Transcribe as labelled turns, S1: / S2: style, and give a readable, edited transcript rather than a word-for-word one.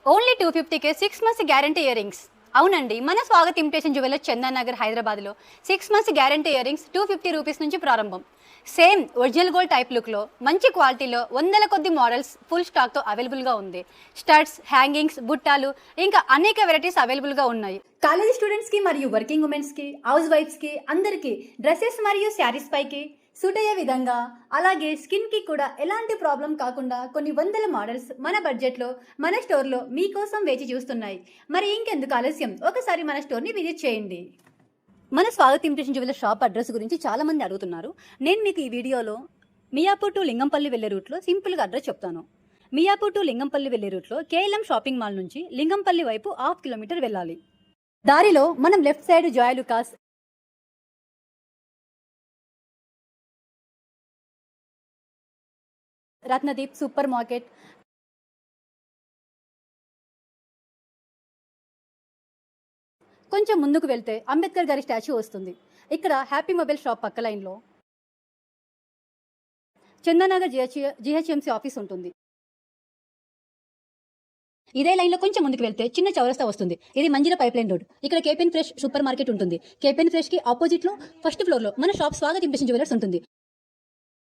S1: Only 250కే 6 months guarantee earrings. అవునండి, మన స్వాగత్ ఇమిటేషన్ జ్యువెలర్స్ చందన్ నగర్ హైదరాబాద్లో 6 మంత్స్ గ్యారంటీ ఇయరింగ్స్ 250 రూపీస్ నుంచి ప్రారంభం. సేమ్ ఒరిజినల్ గోల్డ్ టైప్ లుక్లో మంచి క్వాలిటీలో వందల కొద్ది మోడల్స్ ఫుల్ స్టాక్తో అవైలబుల్గా ఉంది. స్టడ్స్, హ్యాంగింగ్స్, బుట్టాలు ఇంకా అనేక వెరైటీస్ అవైలబుల్గా ఉన్నాయి. కాలేజీ స్టూడెంట్స్కి మరియు వర్కింగ్ ఉమెన్స్కి, హౌస్ వైఫ్స్కి అందరికీ డ్రెస్సెస్ మరియు శారీస్ పైకి సూట్ అయ్యే విధంగా, అలాగే స్కిన్కి కూడా ఎలాంటి ప్రాబ్లం కాకుండా కొన్ని వందల మోడల్స్ మన బడ్జెట్లో మన స్టోర్లో మీకోసం వేచి చూస్తున్నాయి. మరి ఇంకెందుకు ఆలస్యం, ఒకసారి మన స్టోర్ని విజిట్ చేయండి. మన Swagat imitation jeweller shop address గురించి చాలామంది అడుగుతున్నారు. నేను మీకు ఈ వీడియోలో మియాపూర్ టు లింగంపల్లి వెళ్ళే రూట్లో సింపుల్గా అడ్రస్ చెప్తాను. మియాపూర్ టు లింగంపల్లి వెళ్ళే రూట్లో కేఎల్ఎం షాపింగ్ మాల్ నుంచి లింగంపల్లి వైపు 1/2 కిలోమీటర్ వెళ్ళాలి. దారిలో మనం left side Joyalukkas, Ratnadeep supermarket, కొంచెం ముందుకు వెళ్తే అంబేద్కర్ గారి స్టాచ్యూ వస్తుంది. ఇక్కడ హ్యాపీ మొబైల్ షాప్ పక్క లైన్లో చందనగర్ జిహెచ్ఎంసీ ఆఫీస్ ఉంటుంది. ఇదే లైన్లో కొంచెం ముందుకు వెళ్తే చిన్న చౌరస్తా వస్తుంది. ఇది మంజిరా పైప్ లైన్ రోడ్. ఇక్కడ కేపెన్ ఫ్రెష్ సూపర్ మార్కెట్ ఉంటుంది. కేపెన్ ఫ్రెష్కి ఆపోజిట్లో ఫస్ట్ ఫ్లోర్లో మన షాప్ స్వాగత్ ఇమిటేషన్ జ్యువెలర్స్ ఉంటుంది.